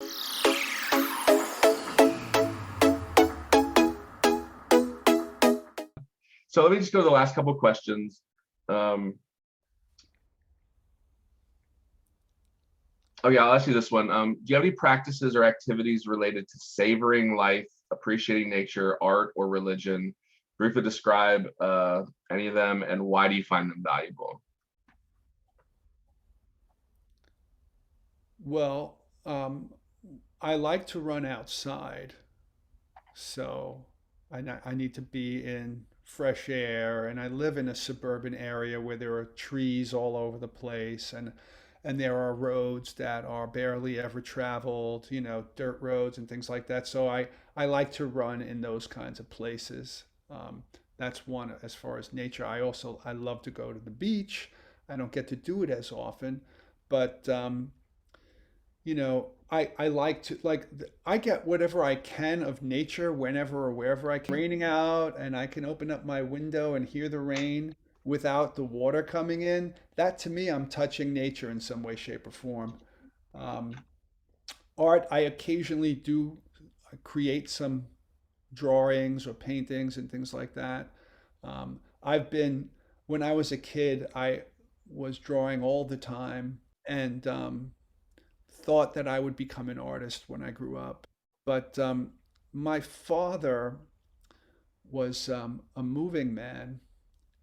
So let me just go to the last couple of questions. Um, oh yeah, I'll ask you this one. Do you have any practices or activities related to savoring life, appreciating nature, art, or religion? Briefly describe any of them and why do you find them valuable? Well, I like to run outside, so I need to be in fresh air, and I live in a suburban area where there are trees all over the place, and there are roads that are barely ever traveled, dirt roads and things like that. So I like to run in those kinds of places. That's one as far as nature. I love to go to the beach. I don't get to do it as often, but I like to I get whatever I can of nature whenever or wherever I can. Raining out and I can open up my window and hear the rain without the water coming in. That to me, I'm touching nature in some way, shape, or form. Um, Art, I occasionally do create some drawings or paintings and things like that. I've been, when I was a kid, I was drawing all the time and thought that I would become an artist when I grew up. But my father was a moving man,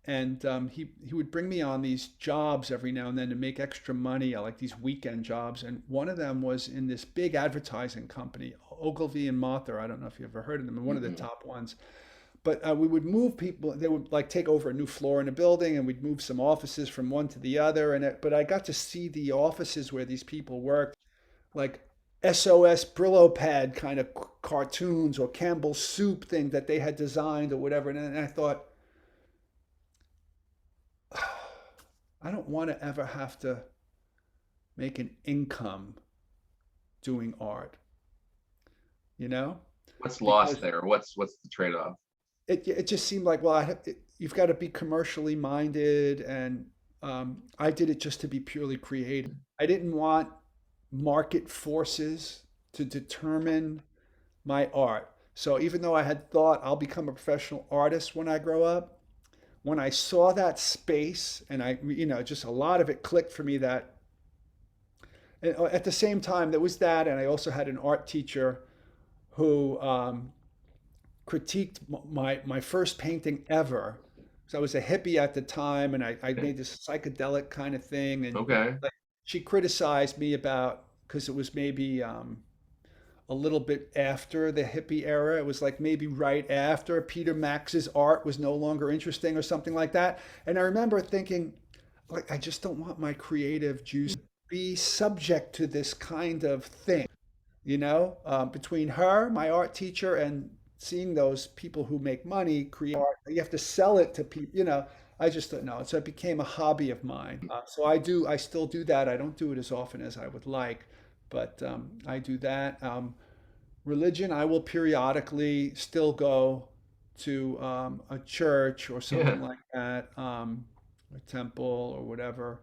and he would bring me on these jobs every now and then to make extra money, like these weekend jobs. And one of them was in this big advertising company, Ogilvy and Mather. I don't know if you've ever heard of them, one of the Mhm. top ones. But we would move people. They would like take over a new floor in a building, and we'd move some offices from one to the other. But I got to see the offices where these people worked, like SOS Brillo pad kind of cartoons or Campbell's soup thing that they had designed or whatever. And I thought, I don't want to ever have to make an income doing art, you know? What's lost Because there? What's the trade-off? it just seemed like, well, you've got to be commercially minded. And I did it just to be purely creative. I didn't want market forces to determine my art. So even though I had thought I'll become a professional artist when I grow up, when I saw that space and just a lot of it clicked for me that and at the same time there was that, and I also had an art teacher who critiqued my first painting ever. So I was a hippie at the time, and I made this psychedelic kind of thing, and Okay. like she criticized me about because it was maybe a little bit after the hippie era. It was like maybe right after Peter Max's art was no longer interesting or something like that. And I remember thinking, like, I just don't want my creative juice to be subject to this kind of thing, between her, my art teacher, and seeing those people who make money create art. You have to sell it to people. I just don't know. So it became a hobby of mine. So I still do that. I don't do it as often as I would like, but I do that. Religion, I will periodically still go to a church or something Yeah. like that, a temple or whatever.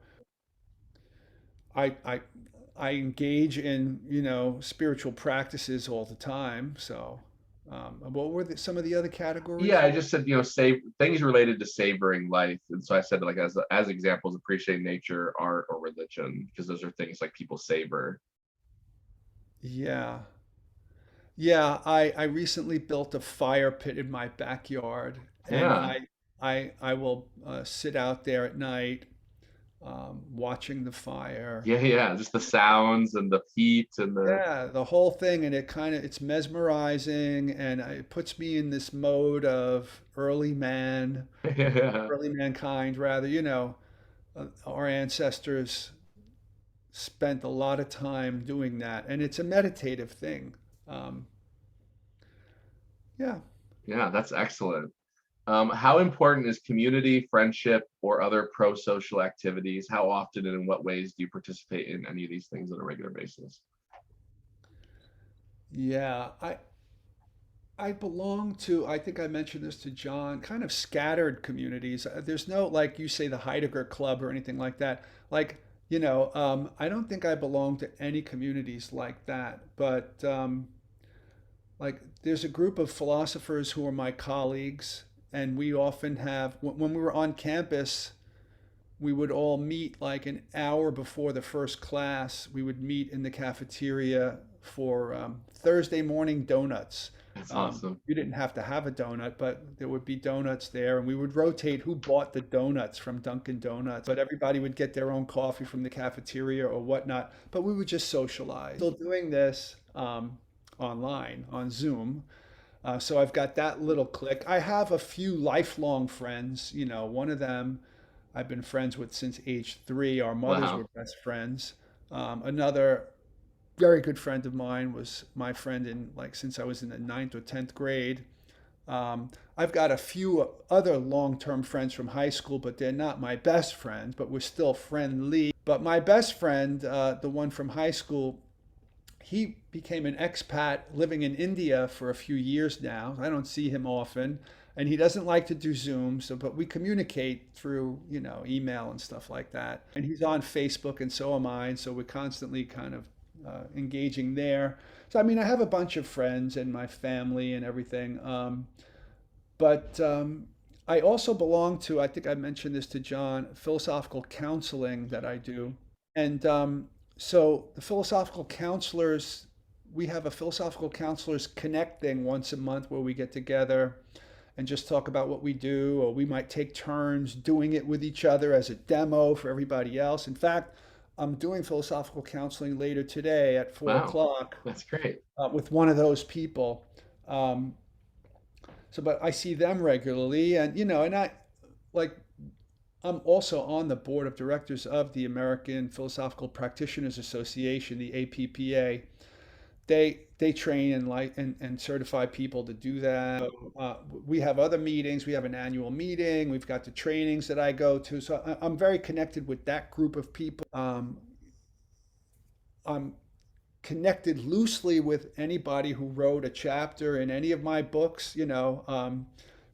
I, I, I engage in, spiritual practices all the time. So, what were some of the other Yeah, categories? I just said, save things related to savoring life. And so I said like as examples, appreciating nature, art, or religion, because those are things like people savor. Yeah. Yeah, I recently built a fire pit in my backyard, and Yeah. I will sit out there at night watching the fire. Yeah, yeah. Just the sounds and the heat and the Yeah, the whole thing, and it's mesmerizing, and it puts me in this mode of yeah. early mankind, rather. Our ancestors spent a lot of time doing that, and it's a meditative thing. Um, yeah. Yeah, that's excellent. How important is community, friendship, or other pro-social activities? How often and in what ways do you participate in any of these things on a regular basis? Yeah, I belong to, I think I mentioned this to John, kind of scattered communities. There's no, like you say, the Heidegger Club or anything like that. Like, I don't think I belong to any communities like that, but like there's a group of philosophers who are my colleagues, and we often have, when we were on campus, we would all meet like an hour before the first class. We would meet in the cafeteria for Thursday morning donuts. That's awesome. You didn't have to have a donut, but there would be donuts there, and we would rotate who bought the donuts from Dunkin' Donuts. But everybody would get their own coffee from the cafeteria or whatnot. But we would just socialize. Still doing this online on Zoom. So I've got that little clique. I have a few lifelong friends. One of them I've been friends with since age 3. Our mothers Wow. were best friends. Another very good friend of mine was my friend in like since I was in the ninth or 10th grade. I've got a few other long-term friends from high school, but they're not my best friends, but we're still friendly. But my best friend, the one from high school, he became an expat living in India for a few years now. I don't see him often, and he doesn't like to do Zoom. So, but we communicate through, email and stuff like that. And he's on Facebook, and so am I. And so we're constantly kind of engaging there. So, I mean, I have a bunch of friends and my family and everything. But I also belong to, I think I mentioned this to John, philosophical counseling that I do. And so the philosophical counselors, we have a philosophical counselors connect thing once a month where we get together and just talk about what we do, or we might take turns doing it with each other as a demo for everybody else. In fact, I'm doing philosophical counseling later today at four Wow. o'clock That's great. with one of those people. Um, but I see them regularly, and and I like I'm also on the board of directors of the American Philosophical Practitioners Association, the APPA. They train and and certify people to do that. We have other meetings. We have an annual meeting. We've got the trainings that I go to. So I'm very connected with that group of people. I'm connected loosely with anybody who wrote a chapter in any of my books.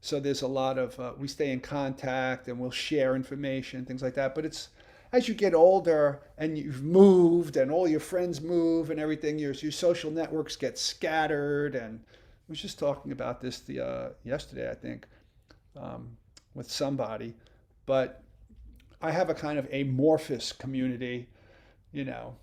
So there's a lot of we stay in contact and we'll share information, things like that. But it's as you get older and you've moved and all your friends move and everything, your social networks get scattered. And I was just talking about this yesterday, I think, um, with somebody. But I have a kind of amorphous community, you know.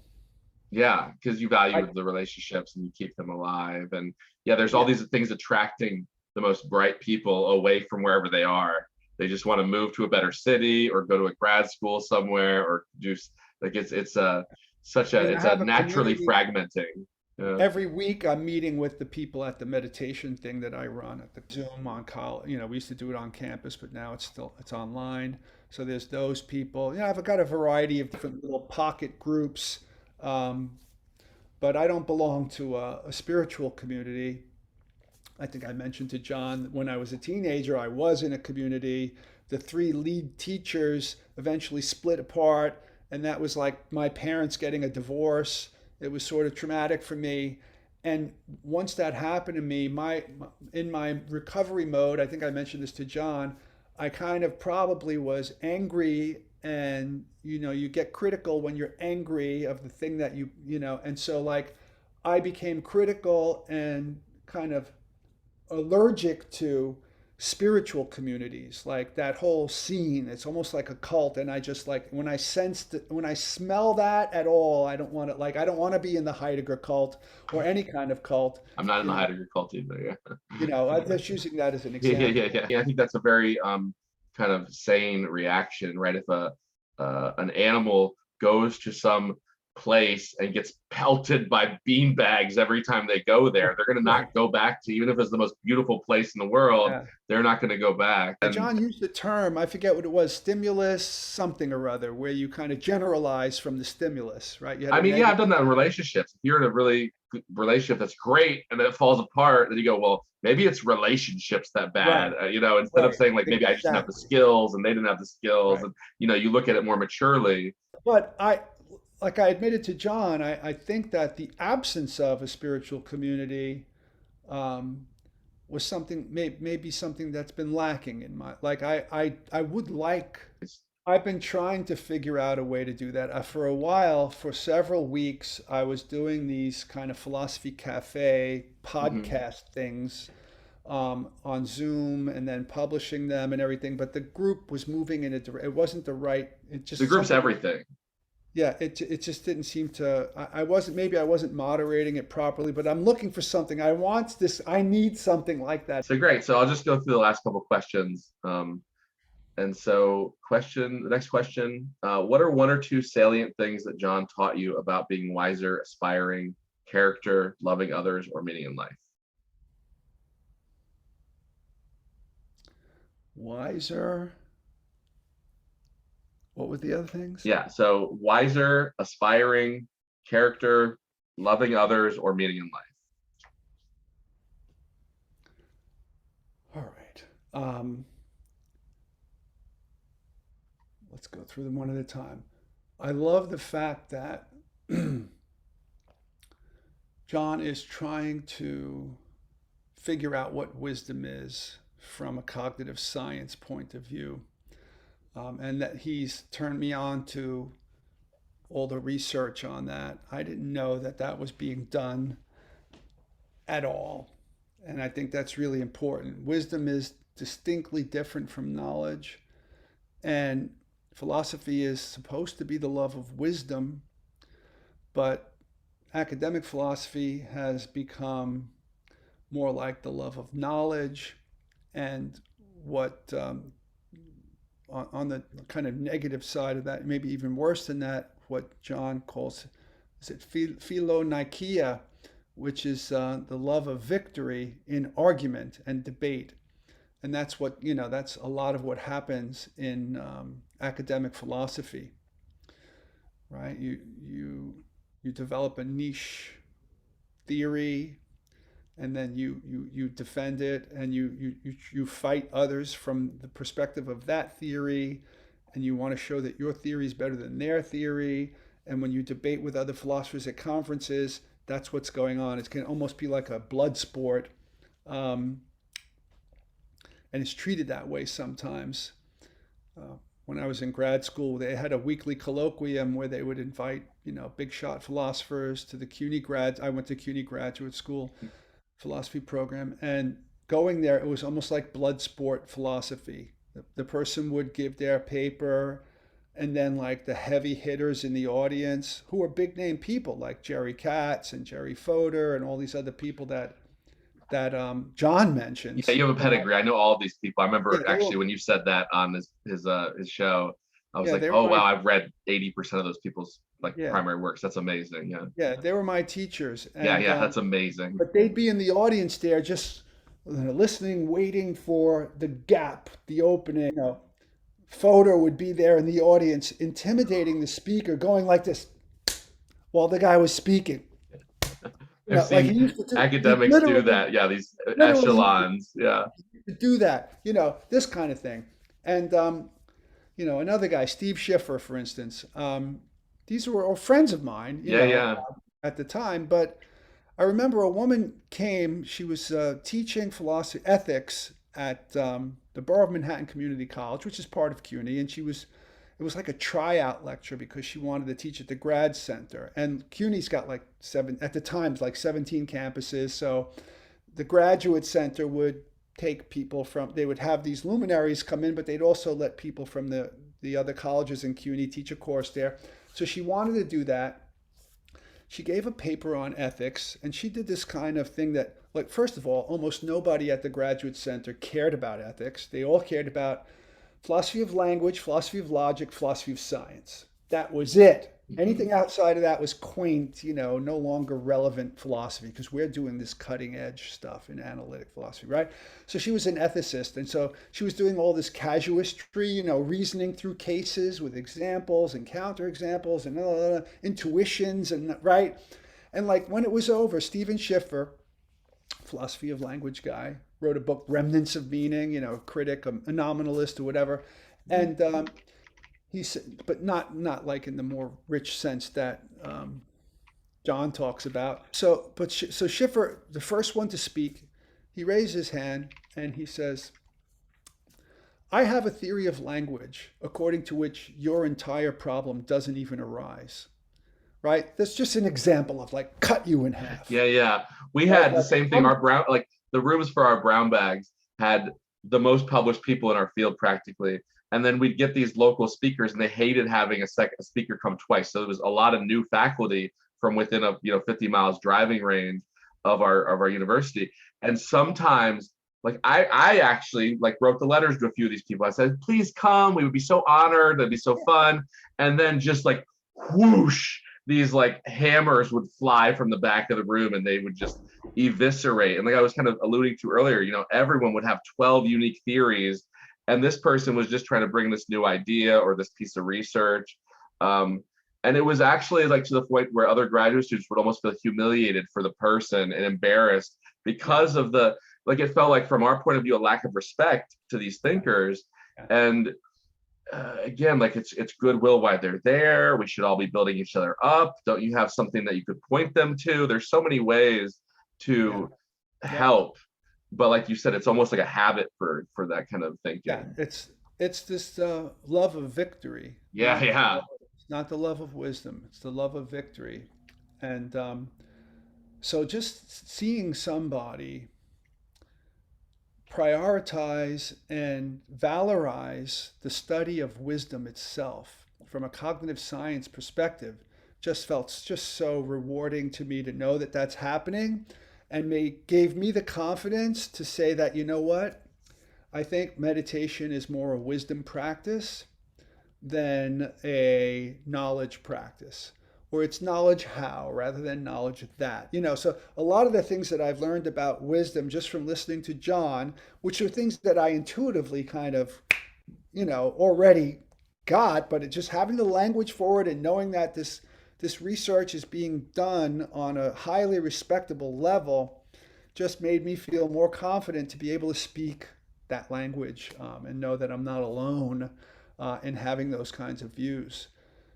Yeah, because you I value the relationships and you keep them alive. And yeah, there's all Yeah, these things attracting the most bright people away from wherever they are. They just want to move to a better city or go to a grad school somewhere or do like it's a such a and I it's a have a naturally community. fragmenting. Every week I'm meeting with the people at the meditation thing that I run at the Zoom on college. We used to do it on campus, but now it's online. So there's those people. I've got a variety of different little pocket groups, um, but I don't belong to a spiritual community. I think I mentioned to John that when I was a teenager, I was in a community. The three lead teachers eventually split apart, and that was like my parents getting a divorce. It was sort of traumatic for me. And once that happened to me, in my recovery mode, I think I mentioned this to John, I kind of probably was angry, and you get critical when you're angry of the thing that and so like I became critical and kind of allergic to spiritual communities, like that whole scene. It's almost like a cult, and I just like when I smell that at all, I don't want to like I don't want to be in the Heidegger cult or any kind of cult. I'm not in You the know, Heidegger cult either. I'm just using that as an Yeah, yeah, example. yeah, yeah. Yeah, I think that's a very kind of sane reaction, right? If a an animal goes to some place and gets pelted by bean bags every time they go there, they're going to not Right. go back to, even if it's the most beautiful place in the world, Yeah. they're not going to go back. And John used the term, I forget what it was, stimulus something or other, where you kind of generalize from the stimulus, right? You had I a mean, yeah, I've negative. done that in relationships. If you're in a really good relationship that's great and then it falls apart, then you go, well, maybe it's relationships that bad, Right, instead of right. saying like maybe I just didn't have the Exactly. skills and they didn't have the skills, Right. and you look at it more maturely. But like I admitted to John, I think that the absence of a spiritual community um, was maybe something that's been lacking in my, like I would like I've been trying to figure out a way to do that. For a while, for several weeks, I was doing these kind of philosophy cafe Hmm. podcast things on Zoom and then publishing them and everything. But the group was moving in it wasn't the right. It The just group's something. everything. Yeah, it just didn't seem to. I wasn't maybe I wasn't moderating it properly, but I'm looking for something. I want this. I need something like that. So great. So I'll just go through the last couple questions. And so, the next question: what are one or two salient things that John taught you about being wiser, aspiring, character, loving others, or meaning in life? Wiser. What were the other things? Yeah. So wiser, aspiring, character, loving others, or meaning in life. All right. Um, let's go through them one at a time. I love the fact that John is trying to figure out what wisdom is from a cognitive science point of view, and that he's turned me on to all the research on that. I didn't know that that was being done at all. And I think that's really important. Wisdom is distinctly different from knowledge. And philosophy is supposed to be the love of wisdom, but academic philosophy has become more like the love of knowledge and what on the kind of negative side of that, maybe even worse than that, what John calls is it philonikeia, which is the love of victory in argument and debate. And that's what, that's a lot of what happens in academic philosophy, right? You develop a niche theory, and then you defend it, and you fight others from the perspective of that theory, and you want to show that your theory is better than their theory. And when you debate with other philosophers at conferences, that's what's going on. It can almost be like a blood sport, um, and it's treated that way sometimes. When I was in grad school, they had a weekly colloquium where they would invite, big shot philosophers to the CUNY grads. I went to CUNY graduate school philosophy program, and going there, it was almost like blood sport philosophy. The person would give their paper, and then like the heavy hitters in the audience, who are big name people like Jerry Katz and Jerry Fodor and all these other people that John Yeah, mentions. you have a pedigree. I know all of these people. I remember Yeah, they were. actually when you said that on his show, I was Yeah, like, they were oh my. wow, I've read 80% of those people's like Yeah, primary works. That's amazing. Yeah. yeah, they were my teachers, Yeah, and yeah, that's amazing. but they'd be in the audience there, just listening, waiting for the gap, the opening. Photo would be there in the audience, intimidating the speaker, going like this while the guy was speaking. I've Like he seen used to do. He academics do literally, that. Yeah, these literally used echelons. Yeah. to do that. This kind of thing. And another guy, Steve Schiffer, for instance. These were all friends of mine. Yeah, yeah. At the time, but I remember a woman came. She was teaching philosophy ethics at the Borough of Manhattan Community College, which is part of CUNY, and it was like a tryout lecture because she wanted to teach at the grad center. And CUNY's got like at the time, like 17 campuses. So the graduate center would take people from, they would have these luminaries come in, but they'd also let people from the other colleges in CUNY teach a course there. So she wanted to do that. She gave a paper on ethics, and she did this kind of thing that, like, first of all, almost nobody at the graduate center cared about ethics. They all cared about philosophy of language, philosophy of logic, philosophy of science. That was it. Hmm. Anything outside of that was quaint, no longer relevant philosophy because we're doing this cutting edge stuff in analytic philosophy, right? So she was an ethicist. And so she was doing all this casuistry, reasoning through cases with examples and counterexamples and intuitions and right. And like when it was over, Stephen Schiffer, philosophy of language guy, wrote a book, Remnants of Meaning, a critic, a nominalist, or whatever. And he said, but not like in the more rich sense that John talks about. So Schiffer, the first one to speak, he raised his hand and he says, I have a theory of language according to which your entire problem doesn't even arise, right? That's just an example of like cut you in half, Yeah, yeah. We right? had the Like, same thing. Our brown, like the rooms for our brown bags had the most published people in our field practically. And then we'd get these local speakers, and they hated having a second speaker come twice. So there was a lot of new faculty from within a 50 miles driving range of our university. And sometimes, like I actually like wrote the letters to a few of these people. I said, please come. We would be so honored. That'd be so fun. And then just like whoosh, these like hammers would fly from the back of the room, and they would just eviscerate. And like I was kind of alluding to earlier, everyone would have 12 unique theories, and this person was just trying to bring this new idea or this piece of research. And it was actually like to the point where other graduate students would almost feel humiliated for the person and embarrassed yeah, because of the, like, it felt like from our point of view a lack of respect to these thinkers. yeah, And again, like it's goodwill while they're there. We should all be building each other up. Don't you have something that you could point them to? There's so many ways yeah, to yep, help, but like you said, it's almost like a habit for that kind of yeah. thinking. It's this love of victory, Yeah, yeah, not the love of wisdom. It's the love of victory, and so just seeing somebody prioritize and valorize the study of wisdom itself from a cognitive science perspective just felt just so rewarding to me to know that that's happening and gave me the confidence to say that, you know what, I think meditation is more a wisdom practice than a knowledge practice, or it's knowledge how rather than knowledge that. So a lot of the things that I've learned about wisdom just from listening to John, which are things that I intuitively kind of, already got, but it just having the language for it and knowing that this research is being done on a highly respectable level just made me feel more confident to be able to speak that language, and know that I'm not alone in having those kinds of views.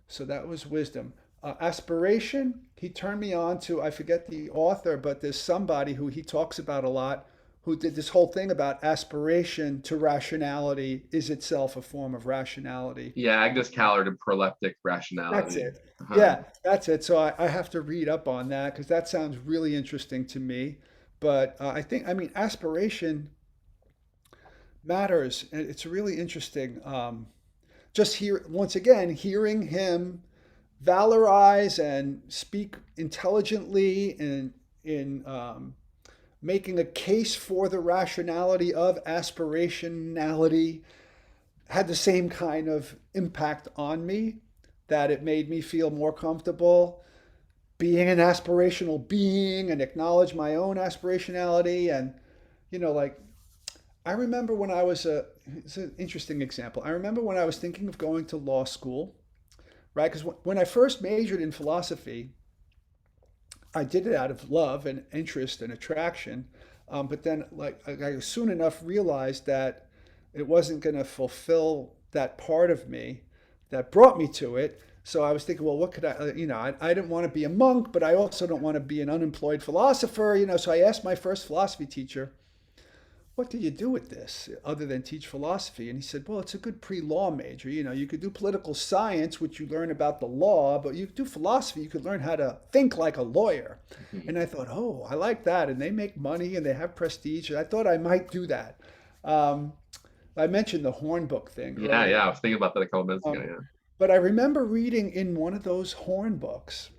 So that was wisdom. Aspiration, he turned me on to, I forget the author, but there's somebody who he talks about a lot who did this whole thing about aspiration to rationality is itself a form of rationality. yeah. Agnes Callard and proleptic That's rationality. it. Uh-huh. Yeah, that's it. So I have to read up on that because that sounds really interesting to me. But I mean, aspiration matters. And it's really interesting. Just here, once again, hearing him valorize and speak intelligently in making a case for the rationality of aspirationality had the same kind of impact on me that it made me feel more comfortable being an aspirational being and acknowledge my own aspirationality. And like, I remember when I was it's an interesting example. I remember when I was thinking of going to law school, right? Because when I first majored in philosophy, I did it out of love and interest and attraction. But then, like, I soon enough realized that it wasn't going to fulfill that part of me that brought me to it. So I was thinking, well, what could I didn't want to be a monk, but I also don't want to be an unemployed philosopher. So I asked my first philosophy teacher, what do you do with this other than teach philosophy? And he said, well, it's a good pre-law major. You could do political science, which you learn about the law, but you do philosophy, you could learn how to think like a lawyer. Mhm. And I thought, oh, I like that. And they make money and they have prestige. And I thought I might do that. Um, I mentioned the Hornbook thing Yeah, earlier. yeah. I was thinking about that a couple minutes ago. Um, Yeah. but I remember reading in one of those Horn books,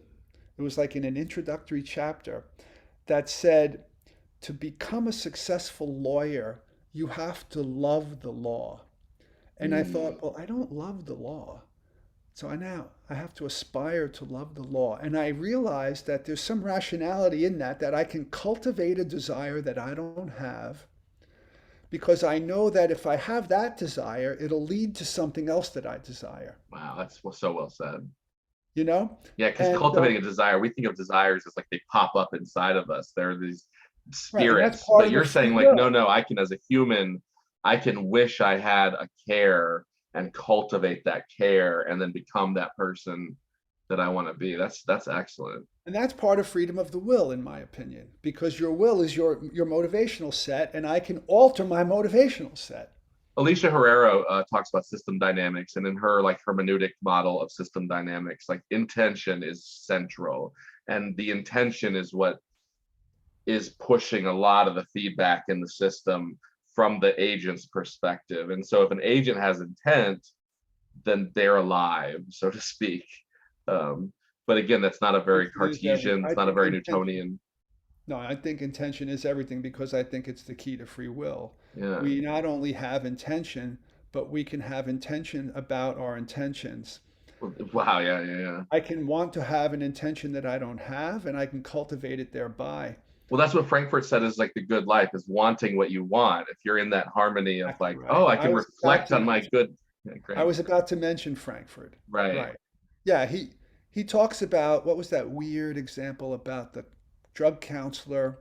it was like in an introductory chapter, that said, to become a successful lawyer, you have to love the law. And I Mm. thought, well, I don't love the law. So I have to aspire to love the law. And I realized that there's some rationality in that I can cultivate a desire that I don't have because I know that if I have that desire, it'll lead to something else that I desire, Wow, that's so well said. you know? Yeah, because And cultivating a desire, we think of desires as like they pop up inside of us. They're these right, and that's spirits, part but of the you're saying free like, no, will. no, I can, as a human, I can wish I had a care and cultivate that care and then become that person that I want to be. That's excellent. And that's part of freedom of the will, in my opinion, because your will is your motivational set, and I can alter my motivational set. Alicia Herrera talks about system dynamics, and in her like hermeneutic model of system dynamics, like intention is central, and the intention is what is pushing a lot of the feedback in the system from the agent's perspective. And so if an agent has intent, then they're alive, so to speak. Um, but again, that's not a very Cartesian, I it's not a think very intention. Newtonian. No, I think intention is everything because I think it's the key to free will. Yeah. We not only have intention, but we can have intention about our intentions. Wow. Yeah. Yeah. Yeah. I can want to have an intention that I don't have, and I can cultivate it thereby. Well, that's what Frankfurt said is like the good life is wanting what you want. If you're in that harmony of Exactly like, oh, right. I can reflect on my good. Yeah, I great. was about to mention Frankfurt. Right. Right. Yeah, he talks about what was that weird example about the drug counselor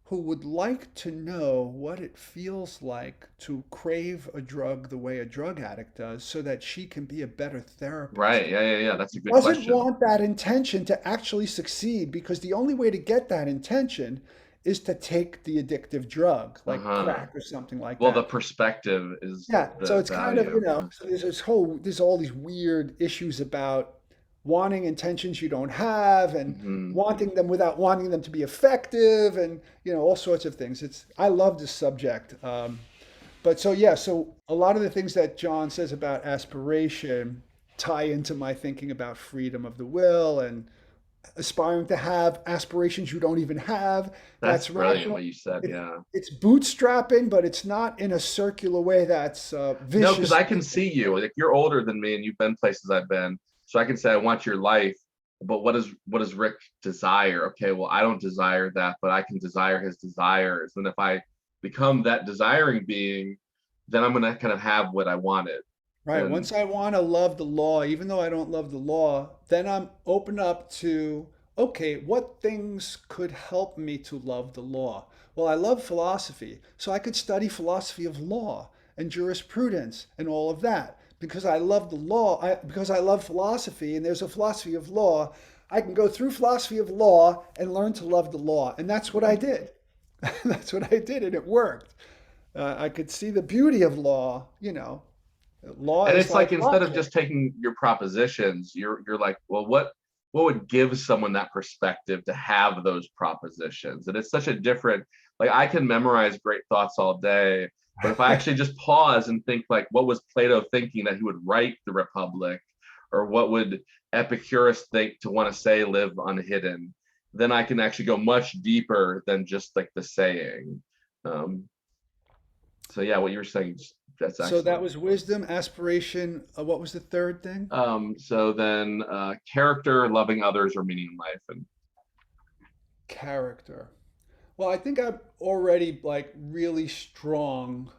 who would like to know what it feels like to crave a drug the way a drug addict does so that she can be a better Right. therapist. Yeah. Yeah. Yeah. That's a good Doesn't question. want that intention to actually succeed because the only way to get that intention is to take the addictive drug like Uh-huh. crack or something like Well, the that. perspective is Yeah, so the it's kind of, value. so there's all these weird issues about wanting intentions you don't have and Hmm. wanting them without wanting them to be effective and, all sorts of things. I love this subject. But so, yeah, so a lot of the things that John says about aspiration tie into my thinking about freedom of the will and aspiring to have aspirations you don't even have. That's That's brilliant what rational. you said. It, Yeah. it's bootstrapping, but it's not in a circular way that's No, because vicious. I can see you. Like you're older than me and you've been places I've been. So I can say I want your life, but what does Rick desire? Okay, well, I don't desire that, but I can desire his desires. And if I become that desiring being, then I'm gonna kind of have what I wanted. Right. And Once I want to love the law, even though I don't love the law, then I'm open up to, okay, what things could help me to love the law? Well, I love philosophy, so I could study philosophy of law and jurisprudence and all of that. Because I love the law, because I love philosophy and there's a philosophy of law, I can go through philosophy of law and learn to love the law. And that's what I did. That's what I did, and it worked. I could see the beauty of law, Law and is it's like like instead of logic. just taking your propositions, you're like, well, what would give someone that perspective to have those propositions? And it's such a different, like I can memorize great thoughts all day, but if I actually just pause and think like, what was Plato thinking that he would write the Republic, or what would Epicurus think to want to say live unhidden, then I can actually go much deeper than just like the saying. um, so yeah, what you were saying, that's So that excellent. was wisdom, aspiration. What was the third thing? So then character, loving others, or meaning in life. And Character. Well, I think I'm already like really strong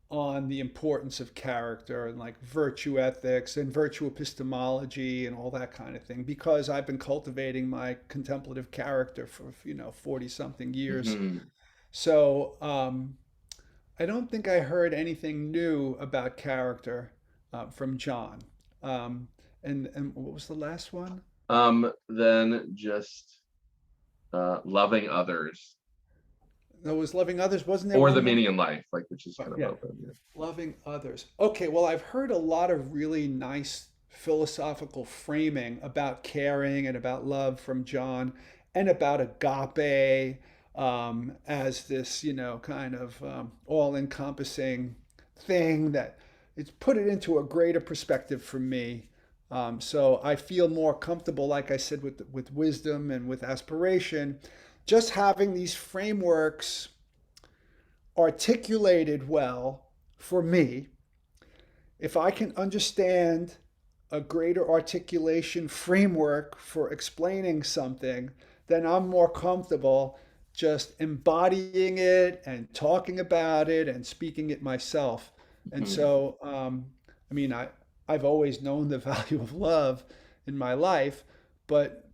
on the importance of character and like virtue ethics and virtue epistemology and all that kind of thing because I've been cultivating my contemplative character for, 40 something years. mhm. So, I don't think I heard anything new about character from John. Um, and what was the last one? Then just loving others, No, was loving others. Wasn't there or the one more? meaning in life, like which is kind of Yeah, open. Yeah. loving others. Okay, well, I've heard a lot of really nice philosophical framing about caring and about love from John and about agape as this, kind of all-encompassing thing that it's put it into a greater perspective for me. So I feel more comfortable, like I said, with wisdom and with aspiration, just having these frameworks articulated well for me. If I can understand a greater articulation framework for explaining something, then I'm more comfortable just embodying it and talking about it and speaking it myself. And Mhm. so, I mean, I've always known the value of love in my life, but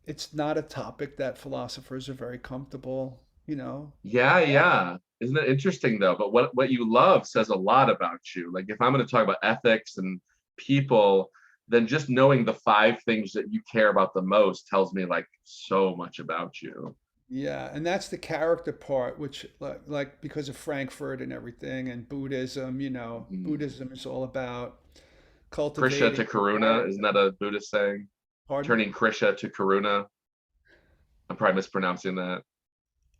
it's not a topic that philosophers are very comfortable, Yeah, talking. yeah. Isn't it interesting though? But what you love says a lot about you. Like if I'm going to talk about ethics and people, then just knowing the five things that you care about the most tells me like so much about you. Yeah, and that's the character part, which like because of Frankfurt and everything and Buddhism, Mhm. Buddhism is all about Krisha cultivating to Karuna, isn't that a Buddhist saying? pardon? Turning Krisha to Karuna. I'm probably mispronouncing that.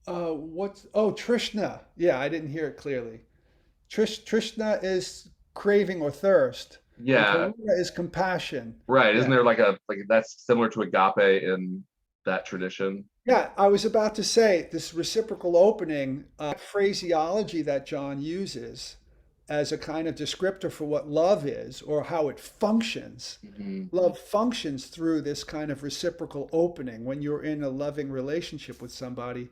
Trishna. Yeah, I didn't hear it clearly. Trishna is craving or thirst, and Yeah, Karuna is compassion. right. Isn't Yeah. there like a like that's similar to agape in that tradition? Yeah, I was about to say this reciprocal opening phraseology that John uses as a kind of descriptor for what love is or how it functions. Hmm. Love functions through this kind of reciprocal opening when you're in a loving relationship with somebody.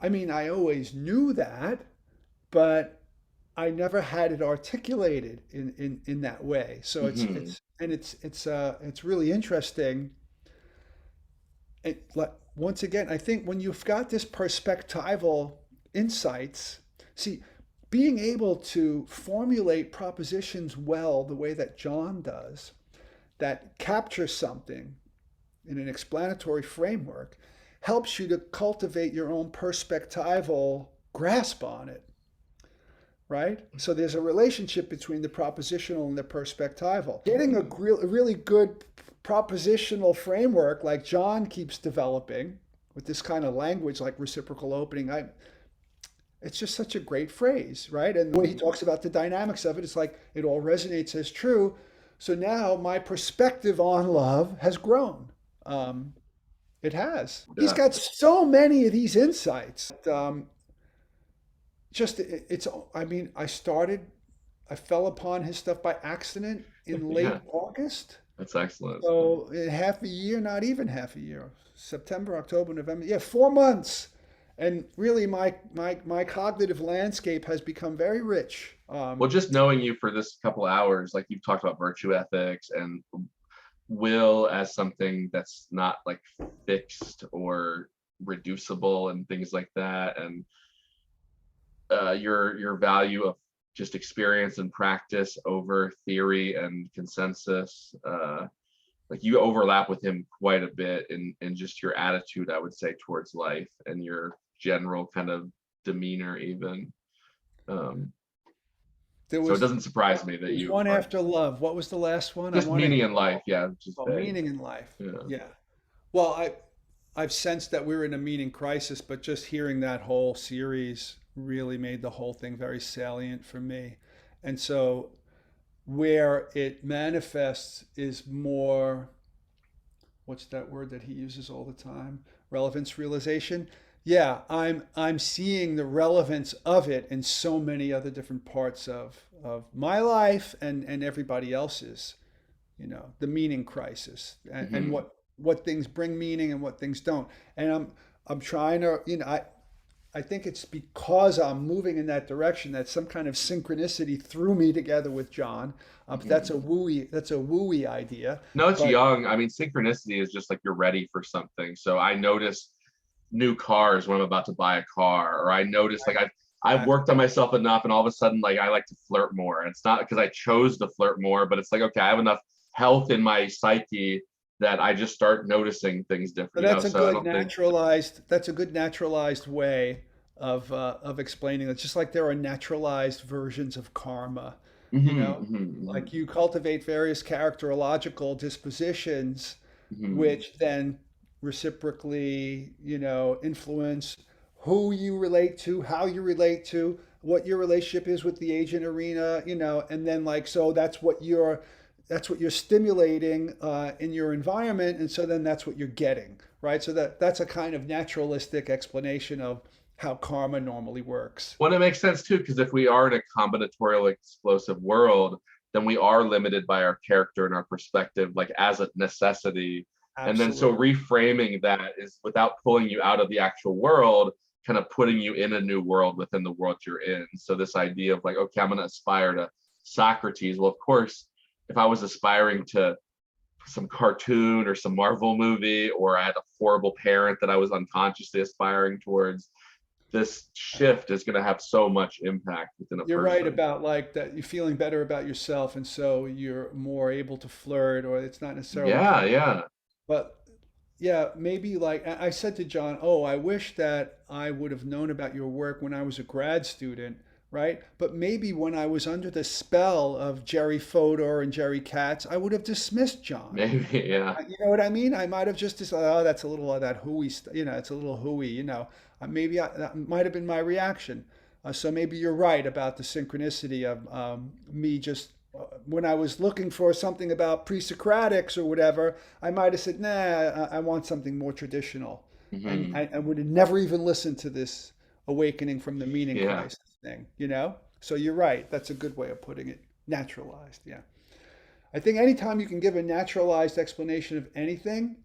I mean, I always knew that, but I never had it articulated in that way. So Hmm. it's really interesting. Like once again, I think when you've got this perspectival insights, see, being able to formulate propositions well the way that John does, that capture something in an explanatory framework, helps you to cultivate your own perspectival grasp on it, right? So there's a relationship between the propositional and the perspectival. Getting a really good propositional framework like John keeps developing with this kind of language like reciprocal opening, it's just such a great phrase, right? And when he talks about the dynamics of it, it's like it all resonates as true. So now my perspective on love has grown. Um, it has. He's Yeah. got so many of these insights. Just it's I mean I fell upon his stuff by accident in late Yeah. August. That's excellent. So in half a year, not even half a year, September, October, November, yeah, 4 months. And really my cognitive landscape has become very rich. Well, just knowing you for this couple hours, like you've talked about virtue ethics and will as something that's not like fixed or reducible and things like that, and your value of just experience and practice over theory and consensus. Like you overlap with him quite a bit in just your attitude, I would say, towards life and your general kind of demeanor, even. Um, There so it was doesn't surprise me that there was you one are after love. What was the last one? I just wanted meaning in life. Yeah, just vague. meaning in life. Yeah. Yeah. Well, I've sensed that we're in a meaning crisis, but just hearing that whole series really made the whole thing very salient for me. And so where it manifests is more, what's that word that he uses all the time? Relevance realization. Yeah, I'm seeing the relevance of it in so many other different parts of my life and everybody else's, the meaning crisis and Hmm. what things bring meaning and what things don't. And I'm trying to, I think it's because I'm moving in that direction that some kind of synchronicity threw me together with John. But Hmm. that's a wooey idea. No, it's But young. I mean, synchronicity is just like you're ready for something. So I notice new cars when I'm about to buy a car, or I notice like I've exactly. worked on myself enough, and all of a sudden like I like to flirt more. And it's not because I chose to flirt more, but it's like okay, I have enough health in my psyche that I just start noticing things But different. that's a So I good don't think. naturalized. That's a good naturalized way of explaining it. Just like there are naturalized versions of karma, you Hmm. know, Hmm. like you cultivate various characterological dispositions, Hmm. which then reciprocally, influence who you relate to, how you relate to, what your relationship is with the agent arena, and then like so that's what you're stimulating in your environment, and so then that's what you're getting, right? So that's a kind of naturalistic explanation of how karma normally works. Well, it makes sense too, because if we are in a combinatorial explosive world, then we are limited by our character and our perspective, like as a necessity. And then so Absolutely. reframing that is without pulling you out of the actual world, kind of putting you in a new world within the world you're in. So this idea of like, okay, I'm going to aspire to Socrates. Well, of course, if I was aspiring to some cartoon or some Marvel movie, or I had a horrible parent that I was unconsciously aspiring towards, this shift is going to have so much impact within a You're right person. about like that you're feeling better about yourself, and so you're more able to flirt, or it's not necessarily Yeah, karma. yeah. But yeah, maybe like I said to John, oh, I wish that I would have known about your work when I was a grad student, right? But maybe when I was under the spell of Jerry Fodor and Jerry Katz, I would have dismissed John. Maybe, yeah. You know what I mean? I might have just decided, oh, that's a little of that hooey, it's a little hooey, maybe that might have been my reaction. So maybe you're right about the synchronicity of me just when I was looking for something about pre-Socratics or whatever, I might have said, nah, I want something more traditional. And Hmm. I would have never even listened to this awakening from the meaning Yeah. crisis thing? So you're right. That's a good way of putting it. Naturalized, yeah. I think anytime you can give a naturalized explanation of anything,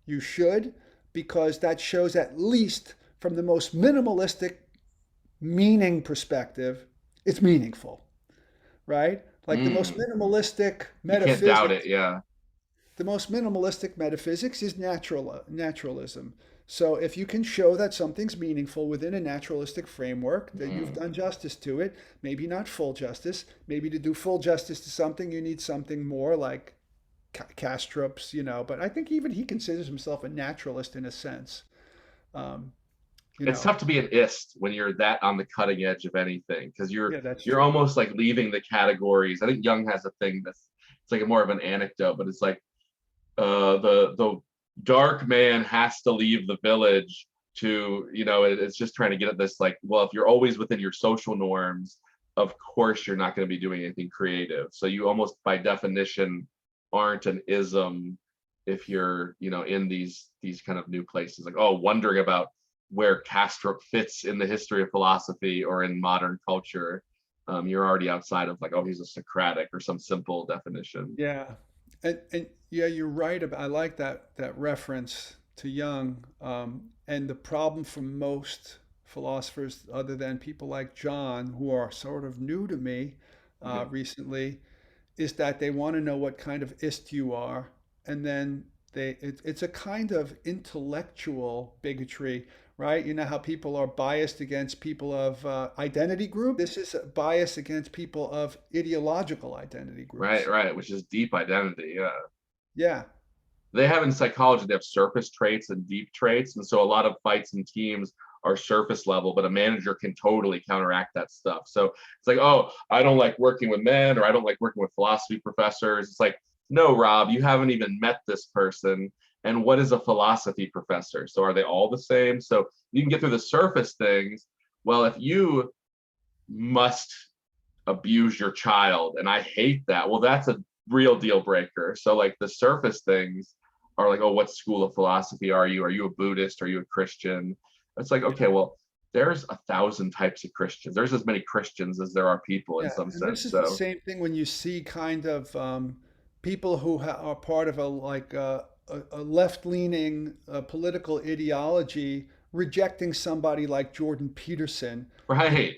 you should, because that shows at least from the most minimalistic meaning perspective, it's meaningful, right? Like Mm. You can't doubt it. Yeah. the most minimalistic metaphysics is naturalism. So if you can show that something's meaningful within a naturalistic framework, that you've Mm. done justice to it, maybe not full justice, maybe to do full justice to something, you need something more like Kastrup's. But I think even he considers himself a naturalist in a sense. Um, you It's know, tough to be an ist when you're that on the cutting edge of anything because you're yeah, that's you're true. almost like leaving the categories. I think Jung has a thing that's it's like a more of an anecdote, but it's like the dark man has to leave the village to it's just trying to get at this like, well, if you're always within your social norms, of course you're not going to be doing anything creative, so you almost by definition aren't an ism if you're in these kind of new places, like, oh, wondering about where Castro fits in the history of philosophy or in modern culture. You're already outside of like, oh, he's a Socratic or some simple definition. Yeah, and yeah, you're right about. I like that reference to Jung. And the problem for most philosophers, other than people like John, who are sort of new to me Mhm. recently, is that they want to know what kind of ist you are, and then it's a kind of intellectual bigotry, right? You know how people are biased against people of identity groups. This is a bias against people of ideological identity Right, groups. right, which is deep identity. Yeah. Yeah, They have in psychology, they have surface traits and deep traits. And so a lot of fights and teams are surface level, but a manager can totally counteract that stuff. So it's like, oh, I don't like working with men or I don't like working with philosophy professors. It's like, no, Rob, you haven't even met this person. And what is a philosophy professor? So are they all the same? So you can get through the surface things. Well, if you must abuse your child and I hate that, well, that's a real deal breaker. So like the surface things are like, oh, what school of philosophy are you? Are you a Buddhist? Are you a Christian? It's like, okay, yeah, well, there's 1,000 types of Christians. There's as many Christians as there are people in yeah. some And this sense. is the So same thing when you see kind of people who are part of a left-leaning political ideology rejecting somebody like Jordan Peterson right,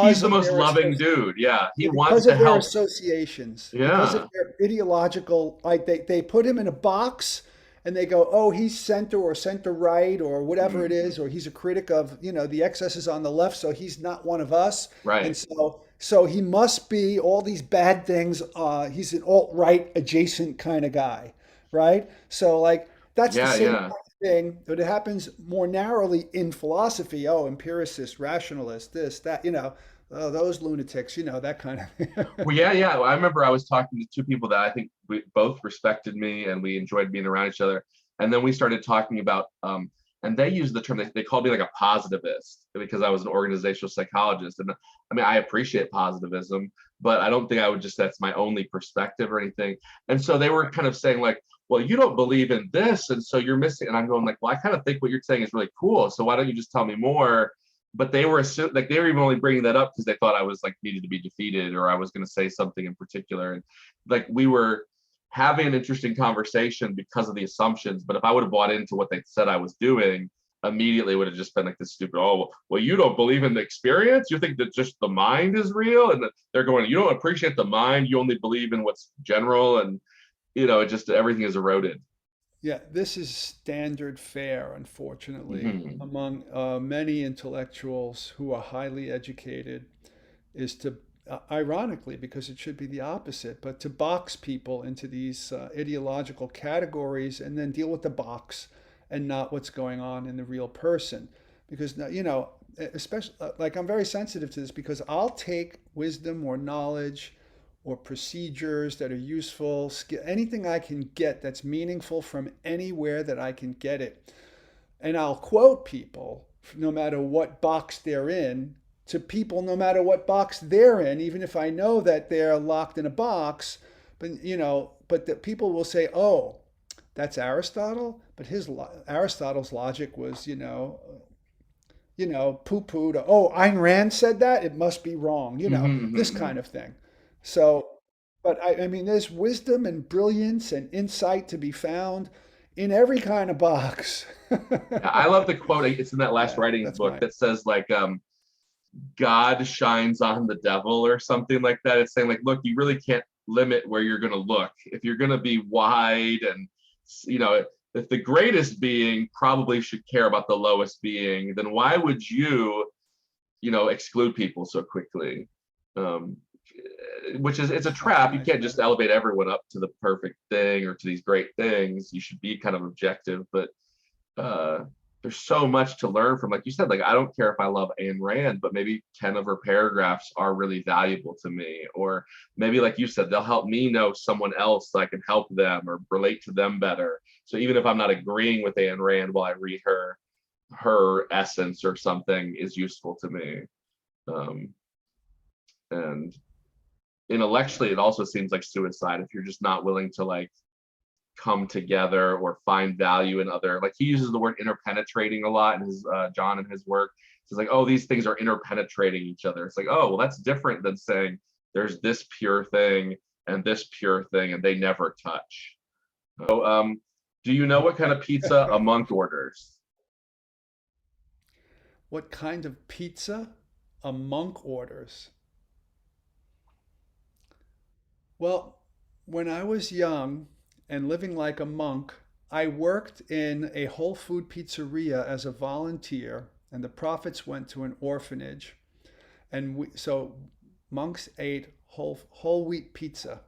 he's because the of most their loving dude. Yeah, he yeah, wants because to of their help. associations, because of Yeah. their ideological, like they put him in a box and they go, oh, he's center or center right or whatever it Mm, is, or he's a critic of, the excesses on the left, so he's not one of us. And right. so he must be all these bad things. He's an alt-right adjacent kind of guy, right? So like that's the Yeah, same yeah. kind of thing, but it happens more narrowly in philosophy. Oh, empiricist, rationalist, this, that, oh, those lunatics, that kind of thing. Well, yeah, yeah. Well, I remember I was talking to two people that I think we both respected me and we enjoyed being around each other. And then we started talking about, and they used the term, they called me like a positivist because I was an organizational psychologist. And I mean, I appreciate positivism, but I don't think I would just, that's my only perspective or anything. And so they were kind of saying, like, well, you don't believe in this. And so you're missing. And I'm going, like, well, I kind of think what you're saying is really cool. So why don't you just tell me more? But they were like they were even only bringing that up because they thought I was like needed to be defeated or I was going to say something in particular, and like we were having an interesting conversation because of the assumptions. But if I would have bought into what they said I was doing, immediately would have just been like this stupid, oh, well, you don't believe in the experience, you think that just the mind is real, and they're going, you don't appreciate the mind, you only believe in what's general, and it just everything is eroded. Yeah, this is standard fare, unfortunately, Hmm. among many intellectuals who are highly educated, is to ironically, because it should be the opposite, but to box people into these ideological categories and then deal with the box and not what's going on in the real person. Because, especially like I'm very sensitive to this because I'll take wisdom or knowledge or procedures that are useful, anything I can get that's meaningful from anywhere that I can get it. And I'll quote people no matter what box they're in to people no matter what box they're in, even if I know that they're locked in a box. But that people will say, "Oh, that's Aristotle," but Aristotle's logic was, poo-pooed. Oh, Ayn Rand said that. It must be wrong. This Hmm. kind of thing. So, but I mean, there's wisdom and brilliance and insight to be found in every kind of box. I love the quote. It's in that last Yeah, writings that's book my. that says like God shines on the devil or something like that. It's saying like, look, you really can't limit where you're going to look. If you're going to be wide and you know, if the greatest being probably should care about the lowest being, then why would you, exclude people so quickly? Um, which is it's a That's a trap. You nice can't just metaphor. elevate everyone up to the perfect thing or to these great things. You should be kind of objective, but uh, there's so much to learn from, like you said, like I don't care if I love Ayn Rand, but maybe 10 of her paragraphs are really valuable to me. Or maybe, like you said, they'll help me know someone else so I can help them or relate to them better. So even if I'm not agreeing with Ayn Rand while I read her essence or something is useful to me. Um, and intellectually, Yeah. it also seems like suicide if you're just not willing to like come together or find value in other, like he uses the word interpenetrating a lot in his John in his work. It's like, oh, these things are interpenetrating each other. It's like, oh, well, that's different than saying there's this pure thing and this pure thing and they never touch. So do you know what kind of pizza a monk orders? What kind of pizza a monk orders? Well, when I was young and living like a monk, I worked in a whole food pizzeria as a volunteer, and the profits went to an orphanage. And so monks ate whole wheat pizza.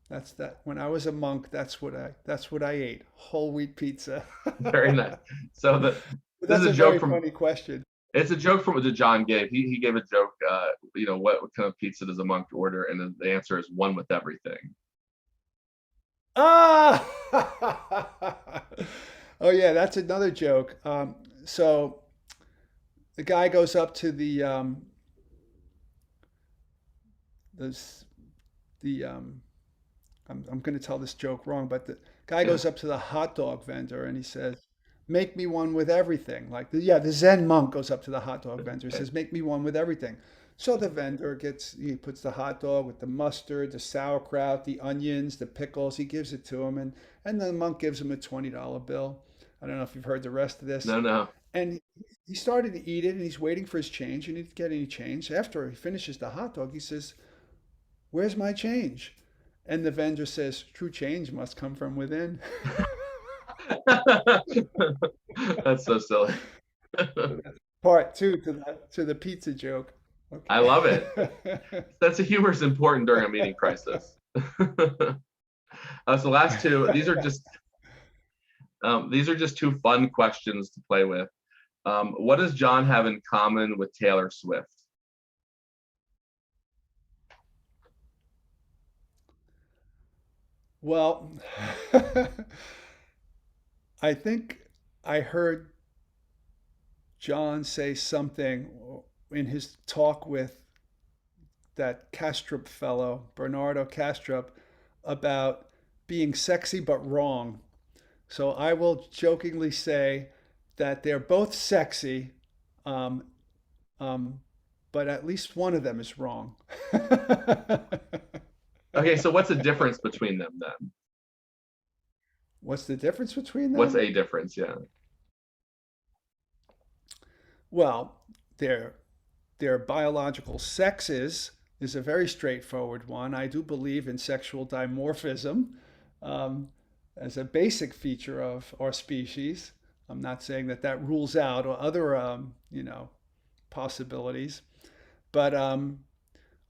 That's that. When I was a monk, that's what I ate. Whole wheat pizza. Very nice. So the But this is that's a a joke very from, funny question. it's a joke from what John gave. He gave a joke, what kind of pizza does a monk order? And the answer is one with everything. Ah! Oh yeah, that's another joke. So the guy goes up to the the I'm going to tell this joke wrong, but the guy Yeah. goes up to the hot dog vendor and he says, "Make me one with everything." Like the Zen monk goes up to the hot dog vendor and Okay. says, "Make me one with everything." So the vendor he puts the hot dog with the mustard, the sauerkraut, the onions, the pickles. He gives it to him, and the monk gives him a $20 bill. I don't know if you've heard the rest of this. No, no. And he started to eat it, and he's waiting for his change, and he didn't get any change. After he finishes the hot dog, he says, "Where's my change?" And the vendor says, "True change must come from within." That's so silly. So that's part two to the pizza joke. I love it. Okay. Sense of humor is important during a meeting crisis. So the last two, these are just two fun questions to play with. What does John have in common with Taylor Swift? Well, I think I heard John say something in his talk with that Kastrup fellow, Bernardo Kastrup, about being sexy but wrong. So I will jokingly say that they're both sexy, um, um, but at least one of them is wrong. Okay, so what's the difference between them then? What's the difference between What's them? a difference? Yeah. Well, their biological sexes is a very straightforward one. I do believe in sexual dimorphism um, as a basic feature of our species. I'm not saying that that rules out or other, possibilities, but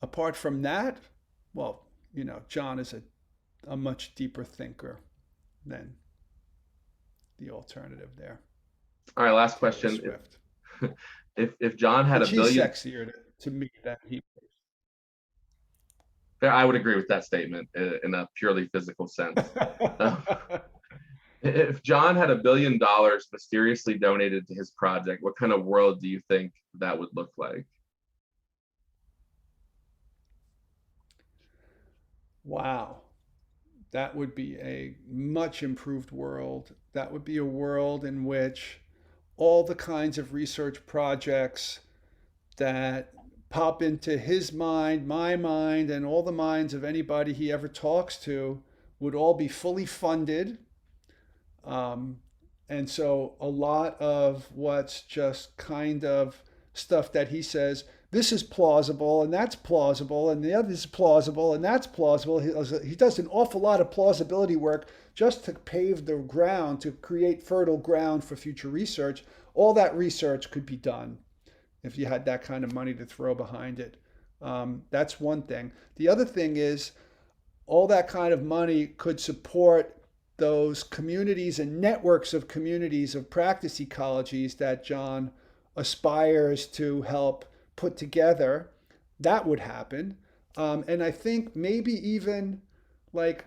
Apart from that, well, John is a much deeper thinker than the alternative there, All right, last Taylor question. Swift. If John had But a she's billion, sexier to me than he. I would agree with that statement in a purely physical sense. Uh, if John had $1 billion mysteriously donated to his project, what kind of world do you think that would look like? Wow. That would be a much improved world. That would be a world in which all the kinds of research projects that pop into his mind, my mind, and all the minds of anybody he ever talks to would all be fully funded. Um, and so a lot of what's just kind of stuff that he says, this is plausible and that's plausible and the other is plausible and that's plausible. He does an awful lot of plausibility work just to pave the ground, to create fertile ground for future research. All that research could be done if you had that kind of money to throw behind it. That's one thing. The other thing is all that kind of money could support those communities and networks of communities of practice ecologies that John aspires to help put together. That would happen. And I think maybe even like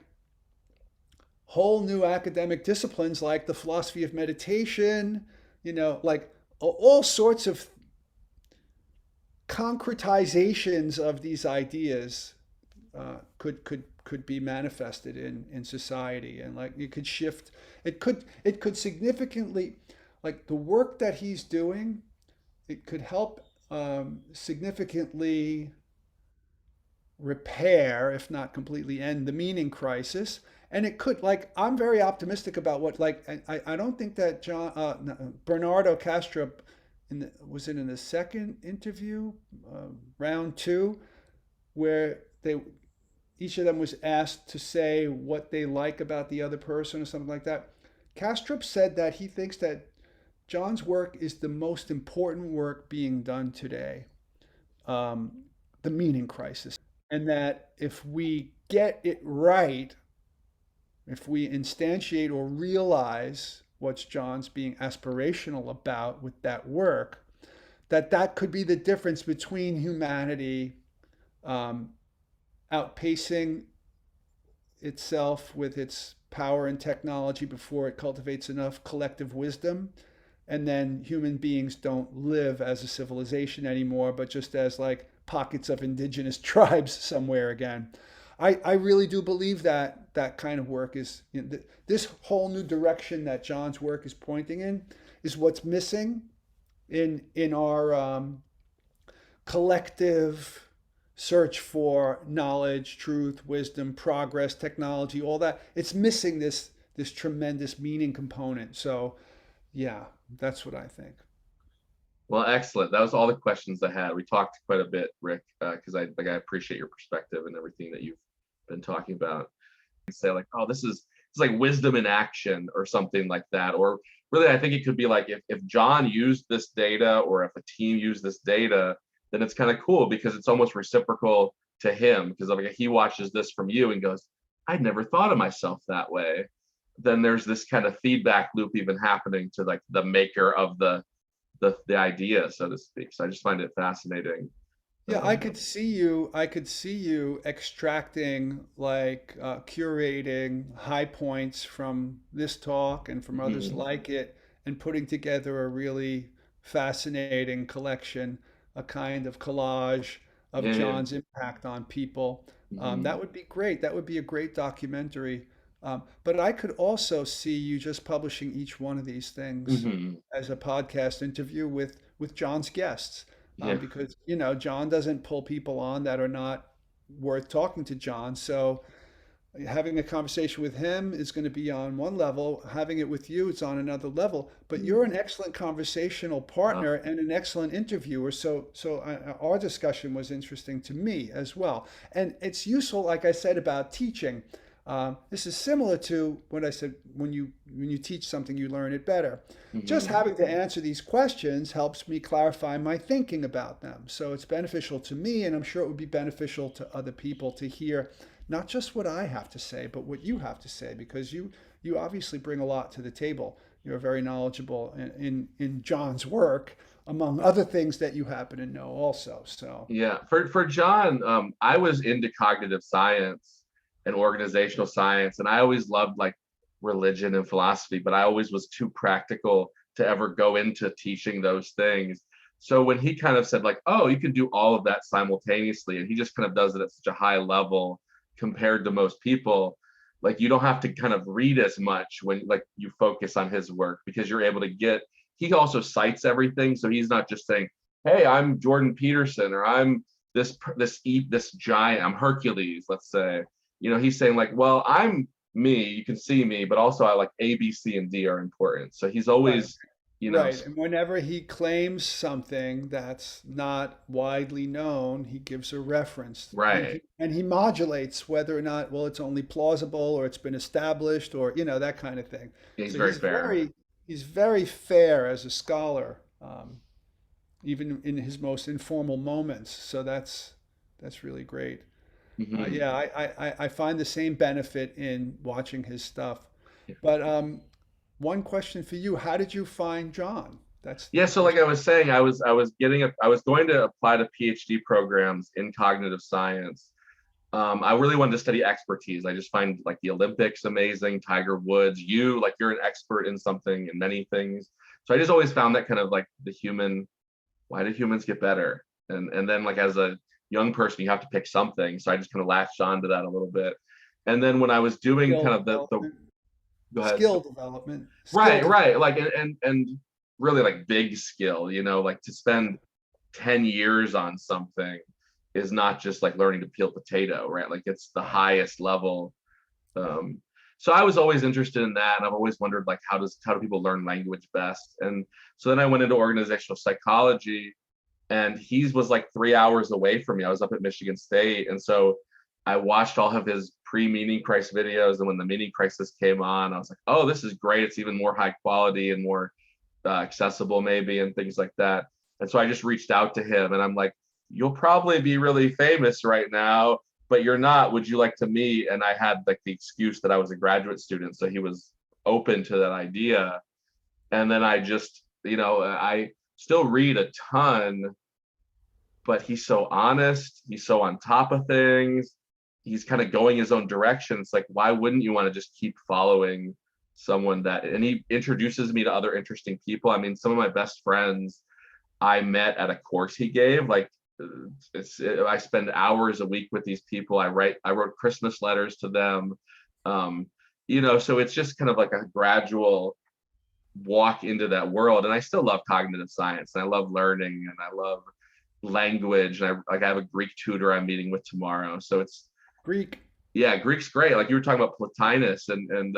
whole new academic disciplines like the philosophy of meditation, like all sorts of concretizations of these ideas could be manifested in society, and like you could shift. It could significantly, like the work that he's doing, it could help significantly repair, if not completely end, the meaning crisis. And it could, like, I'm very optimistic about what, like, I don't think that Bernardo Castro, was it in the second interview, round two, where each of them was asked to say what they like about the other person or something like that. Kastrup said that he thinks that John's work is the most important work being done today, um, the meaning crisis. And that if we get it right, if we instantiate or realize what's John's being aspirational about with that work, that could be the difference between humanity um, outpacing itself with its power and technology before it cultivates enough collective wisdom. And then human beings don't live as a civilization anymore, but just as like pockets of indigenous tribes somewhere again. I really do believe that that kind of work is, this whole new direction that John's work is pointing in is what's missing in our collective search for knowledge, truth, wisdom, progress, technology, all that. It's missing this tremendous meaning component. So yeah, that's what I think. Well, excellent. That was all the questions I had. We talked quite a bit, Rick, because I appreciate your perspective and everything that you've been talking about. Say like, oh, this is like wisdom in action or something like that. Or really, I think it could be like if John used this data or if a team used this data, then it's kind of cool because it's almost reciprocal to him because like he watches this from you and goes, I'd never thought of myself that way. Then there's this kind of feedback loop even happening to like the maker of the idea, so to speak. So I just find it fascinating. Yeah, I could see you extracting, like, curating high points from this talk and from others Mhm. like it, and putting together a really fascinating collection, a kind of collage of Yeah, yeah. John's impact on people. That Mhm. would be great. That would be a great documentary. But I could also see you just publishing each one of these things Mhm. as a podcast interview with John's guests, Yeah. because John doesn't pull people on that are not worth talking to John. So having a conversation with him is going to be on one level. Having it with you, it's on another level. But you're an excellent conversational Uh, partner and an excellent interviewer. So our discussion was interesting to me as well, and it's useful, like I said about teaching. This is similar to what I said, when you teach something, you learn it better. Just Hmm. having to answer these questions helps me clarify my thinking about them. So it's beneficial to me, and I'm sure it would be beneficial to other people to hear not just what I have to say, but what you have to say, because you obviously bring a lot to the table. You're very knowledgeable in John's work, among other things that you happen to know also. So Yeah, for John, I was into cognitive science and organizational science, and I always loved like religion and philosophy, but I always was too practical to ever go into teaching those things. So when he kind of said like, "Oh, you can do all of that simultaneously," and he just kind of does it at such a high level compared to most people, like you don't have to kind of read as much when like you focus on his work because you're able to get. He also cites everything, so he's not just saying, "Hey, I'm Jordan Peterson," or "I'm this giant, I'm Hercules," let's say. He's saying like, "Well, I'm me, you can see me, but also I like A, B, C, and D are important." So he's right. always, Right. And whenever he claims something that's not widely known, he gives a reference, right. and he modulates whether or not, well, it's only plausible or it's been established, or that kind of thing. He's So very fair. he's very fair as a scholar, even in his most informal moments. So that's really great. Hmm. Yeah, I find the same benefit in watching his stuff. But one question for you: how did you find John? That's Yeah, the so like question. I was saying, I was going to apply to PhD programs in cognitive science. I really wanted to study expertise. I just find like the Olympics amazing, Tiger Woods, you're an expert in something in many things. So I just always found that kind of like the human, why did humans get better? And then like as a young person, you have to pick something. So I just kind of latched on to that a little bit. And then when I was doing Skill kind of the development, go ahead. skill Right, development. right. Like and really like big skill, like to Yeah, spend 10 years on something is not just like learning to peel potato, right? Like it's the right. highest level. Yeah. Um, so I was always interested in that, and I've always wondered like how do people learn language best? And so then I went into organizational psychology, and he was like 3 hours away from me. I was up at Michigan State, and so I watched all of his pre-meaning crisis videos. And when the meaning crisis came on, I was like, "Oh, this is great! It's even more high quality and more accessible, maybe, and things like that." And so I just reached out to him, and I'm like, "You'll probably be really famous right now, but you're not. Would you like to meet?" And I had like the excuse that I was a graduate student, so he was open to that idea. And then I just, I still read a ton, but he's so honest. He's so on top of things. He's kind of going his own direction. It's like, why wouldn't you want to just keep following someone that, and he introduces me to other interesting people. I mean, some of my best friends I met at a course he gave. Like, I spend hours a week with these people. I wrote Christmas letters to them. Um, so it's just kind of like a gradual walk into that world. And I still love cognitive science, and I love learning, and I love language. And I have a Greek tutor I'm meeting with tomorrow. So it's, Greek. yeah, Greek's great. Like you were talking about Plotinus, and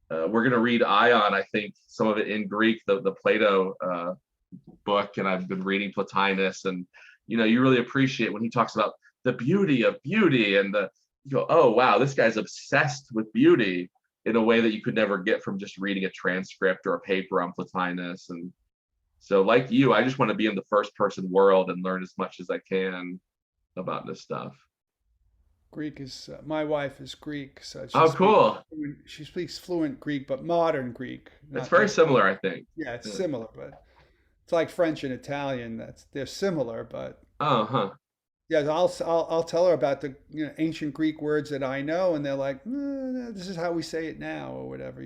we're gonna read Ion. I think some of it in Greek, the Plato book, and I've been reading Plotinus, and you really appreciate when he talks about the beauty of beauty, and you go, oh wow, this guy's obsessed with beauty in a way that you could never get from just reading a transcript or a paper on Plotinus. And so, like you, I just want to be in the first person world and learn as much as I can about this stuff. Greek is my wife is Greek, so Oh, cool. she speaks fluent Greek, but modern Greek, It's not very like similar, I think. yeah, it's Yeah. similar, but it's like French and Italian. They're similar, but Oh, huh. yeah, I'll tell her about the ancient Greek words that I know, and they're like, this is how we say it now, or whatever.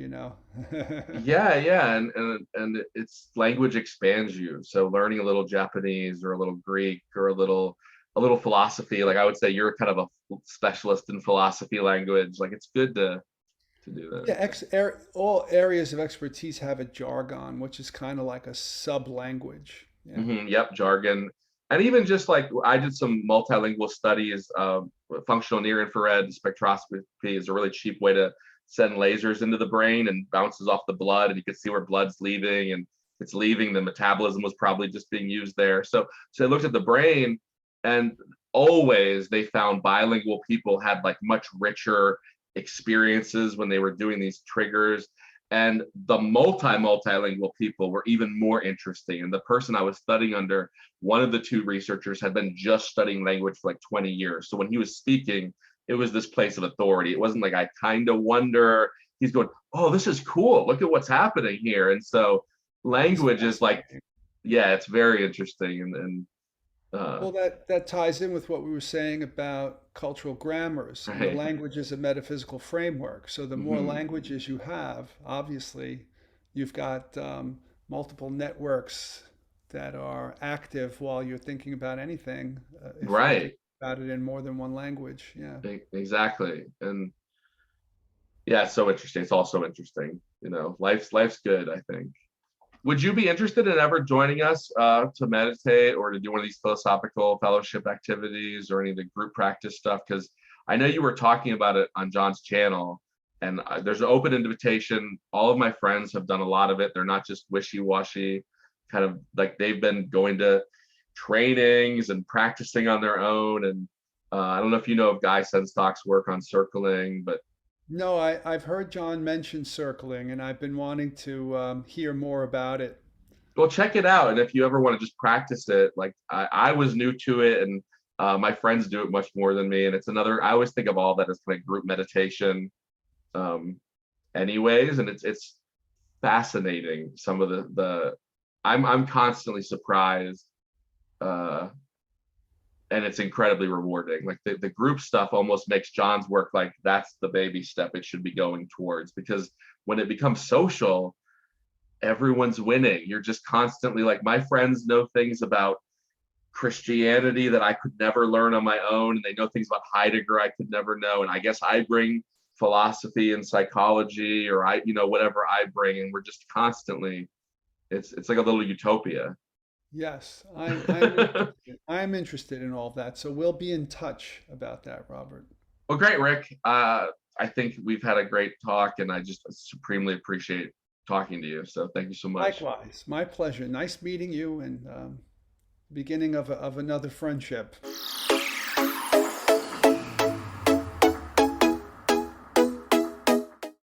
Yeah, yeah, and it's language expands you. So learning a little Japanese or a little Greek or a little philosophy, like I would say you're kind of a specialist in philosophy language. Like it's good to do that. Yeah, all areas of expertise have a jargon, which is kind of like a sub language. Yeah. Yep, jargon. And even just like I did some multilingual studies. Functional near infrared spectroscopy is a really cheap way to send lasers into the brain and bounces off the blood, and you can see where blood's leaving, and it's leaving. The metabolism was probably just being used there. So I looked at the brain, and always they found bilingual people had like much richer experiences when they were doing these triggers. And the multilingual people were even more interesting. And the person I was studying under, one of the two researchers had been just studying language for like 20 years. So when he was speaking, it was this place of authority. It wasn't like I kind of wonder. He's going, oh, this is cool. Look at what's happening here. And so That is language is like, fascinating. yeah, it's very interesting. And Well, that ties in with what we were saying about cultural grammars, and the right. language is a metaphysical framework. So the more Hmm. languages you have, obviously, you've got multiple networks that are active while you're thinking about anything, if you're Right. thinking about it in more than one language. Yeah. Exactly. And yeah, it's so interesting. It's also interesting. Life's good, I think. Would you be interested in ever joining us to meditate or to do one of these philosophical fellowship activities or any of the group practice stuff? Because I know you were talking about it on John's channel, and there's an open invitation. All of my friends have done a lot of it. They're not just wishy-washy, kind of like they've been going to trainings and practicing on their own. And I don't know if you know of Guy Senstock's work on circling, but No, I've heard John mention circling, and I've been wanting to hear more about it. well, check it out. And if you ever want to just practice it, like I was new to it, and my friends do it much more than me. And it's another. I always think of all that as kind of group meditation, um, anyways. And it's fascinating. Some of the I'm constantly surprised, uh, and it's incredibly rewarding. Like the group stuff almost makes John's work like that's the baby step it should be going towards, because when it becomes social, everyone's winning. You're just constantly like, my friends know things about Christianity that I could never learn on my own, and they know things about Heidegger I could never know. And I guess I bring philosophy and psychology, or whatever I bring, and we're just constantly. It's like a little utopia. Yes, I'm interested. I'm interested in all of that. So we'll be in touch about that, Robert. Well, great, Rick. I think we've had a great talk, and I just supremely appreciate talking to you. So thank you so much. Likewise, my pleasure. Nice meeting you, and beginning of another friendship.